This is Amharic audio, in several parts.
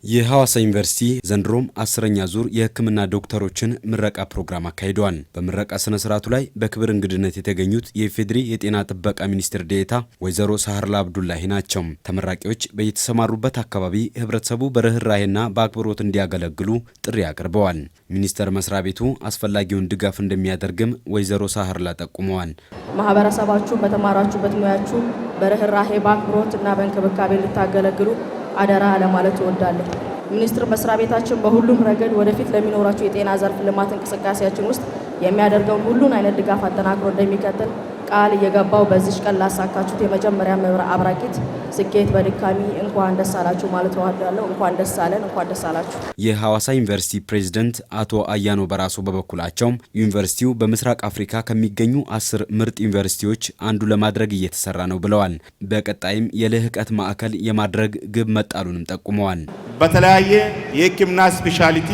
የሐዋሳ ዩኒቨርሲቲ ዘንድሮም 10ኛ ዙር የሕክምና ዶክተሮችን ምረቃ ፕሮግራም አካሂደዋል። በምረቃ ስነ ስርዓቱ ላይ በክብር እንግድነት የተገኙት የኢፌዴሪ የጤና ጥበቃ ሚኒስትር ዴኤታ ወይዘሮ ሳህርላ አብዱላሂ ናቸው። ተመራቂዎች በየተሰማሩበት አካባቢ ህብረተሰቡ በርህራሄና በአክብሮት እንዲያገለግሉ ጥሪ አቅርበዋል። ሚኒስቴር መስሪያ ቤቱ አስፈላጊውን ድጋፍ እንደሚያደርግም ወይዘሮ ሳህርላ ጠቁመዋል። ማህበረሰባችሁ በተማራችሁበት ሙያችሁ በርህራሄ በአክብሮትና በእንክብካቤ ልታገለግሉ አደራ ለማለት እወዳለሁ። ሚኒስቴር መስሪያ ቤታችን በሁሉም ረገድ ወደፊት ለሚኖራችሁ የጤና ዘርፍ ልማት እንቅስቃሴያችን ውስጥ የሚያደርገውን ሁሉን አይነት ድጋፍ አጠናክሮ እንደሚቀጥል ቃል እየገባው በዚህ ቀን ላሳካችሁት የመጀመሪያ ምዕራፍ አብራቂት ስኬት በድካሚ እንኳን ደስ አላችሁ ማለት እወዳለሁ። እንኳን ደስ አለን፣ እንኳን ደስ አላችሁ። የሐዋሳ ዩኒቨርሲቲ ፕሬዝዳንት አቶ አያኖ በራሶ በበኩላቸው ዩኒቨርሲቲው በምስራቅ አፍሪካ ከሚገኙ 10 ምርጥ ዩኒቨርሲቲዎች አንዱ ለማድረግ እየተሰራ ነው ብለዋል። በቀጣይም የልህቀት ማዕከል የማድረግ ግብ መጣሉንም ጠቁመዋል። በተለያየ የሕክምና ስፔሻሊቲ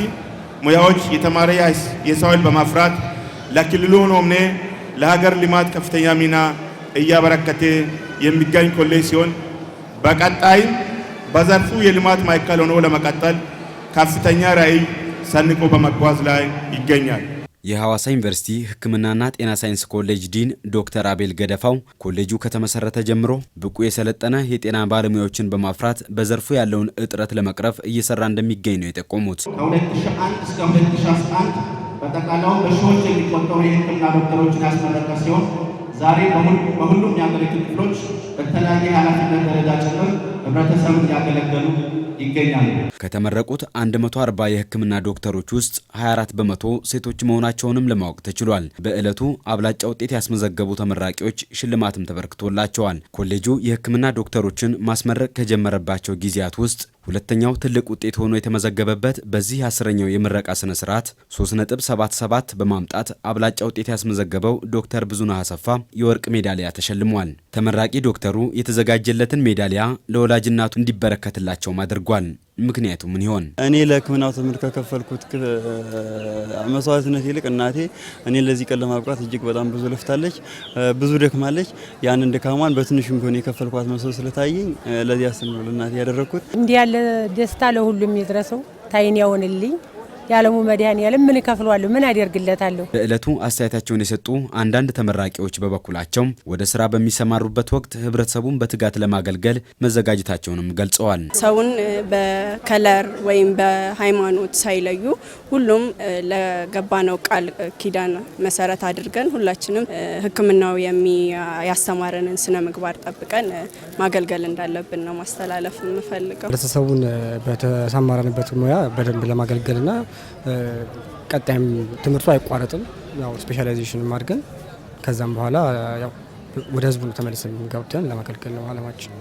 ሙያዎች የተማረ የሰው ኃይል በማፍራት ለክልሉ ሆነ ለሀገር ልማት ከፍተኛ ሚና እያበረከተ የሚገኝ ኮሌጅ ሲሆን በቀጣይም በዘርፉ የልማት ማዕከል ሆኖ ለመቀጠል ከፍተኛ ራዕይ ሰንቆ በመጓዝ ላይ ይገኛል። የሐዋሳ ዩኒቨርሲቲ ሕክምናና ጤና ሳይንስ ኮሌጅ ዲን ዶክተር አቤል ገደፋው ኮሌጁ ከተመሰረተ ጀምሮ ብቁ የሰለጠነ የጤና ባለሙያዎችን በማፍራት በዘርፉ ያለውን እጥረት ለመቅረፍ እየሰራ እንደሚገኝ ነው የጠቆሙት። ከ2001 እስከ 2011 በጠቅላላው በሺዎች የሚቆጠሩ የሕክምና ዶክተሮችን ያስመረቀ ሲሆን ዛሬ በሁሉም የአገሪቱ ክፍሎች በተለያየ ኃላፊነት ደረጃ ጭምር ህብረተሰቡን ያገለገሉ ይገኛሉ። ከተመረቁት 140 የሕክምና ዶክተሮች ውስጥ 24 በመቶ ሴቶች መሆናቸውንም ለማወቅ ተችሏል። በዕለቱ አብላጫ ውጤት ያስመዘገቡ ተመራቂዎች ሽልማትም ተበርክቶላቸዋል። ኮሌጁ የሕክምና ዶክተሮችን ማስመረቅ ከጀመረባቸው ጊዜያት ውስጥ ሁለተኛው ትልቅ ውጤት ሆኖ የተመዘገበበት በዚህ 10ኛው የምረቃ ስነ ስርዓት 3.77 በማምጣት አብላጫ ውጤት ያስመዘገበው ዶክተር ብዙነህ አሰፋ የወርቅ ሜዳሊያ ተሸልሟል። ተመራቂ ዶክተሩ የተዘጋጀለትን ሜዳሊያ ለወላጅ እናቱ እንዲበረከትላቸውም አድርጓል። ምክንያቱ ምን ይሆን? እኔ ለሕክምናው ትምህርት ከከፈልኩት መስዋዕትነት ይልቅ እናቴ እኔ ለዚህ ቀን ለማብቃት እጅግ በጣም ብዙ ለፍታለች፣ ብዙ ደክማለች። ያንን ድካሟን በትንሹም ቢሆን የከፈልኳት መስሎ ስለታየኝ ለዚህ አስነው ለእናቴ ያደረኩት። እንዲህ ያለ ደስታ ለሁሉም ይድረሰው። ታይን ያውንልኝ ያለሙ መድኃኒዓለም ምን ከፍሏለሁ ምን አደርግለታለሁ። በእለቱ አስተያየታቸውን የሰጡ አንዳንድ ተመራቂዎች በበኩላቸው ወደ ስራ በሚሰማሩበት ወቅት ህብረተሰቡን በትጋት ለማገልገል መዘጋጀታቸውንም ገልጸዋል። ሰውን በከለር ወይም በሃይማኖት ሳይለዩ ሁሉም ለገባነው ቃል ኪዳን መሰረት አድርገን ሁላችንም ሕክምናው ያስተማረንን ስነ ምግባር ጠብቀን ማገልገል እንዳለብን ነው ማስተላለፍ የምፈልገው። ህብረተሰቡን በተሰማራንበት ሙያ በደንብ ለማገልገልና ቀጣይም ትምህርቱ አይቋረጥም። ያው ስፔሻላይዜሽን አድርገን ከዛም በኋላ ያው ወደ ህዝቡ ተመልሰን ገብተን ለማገልገል ነው አላማችን።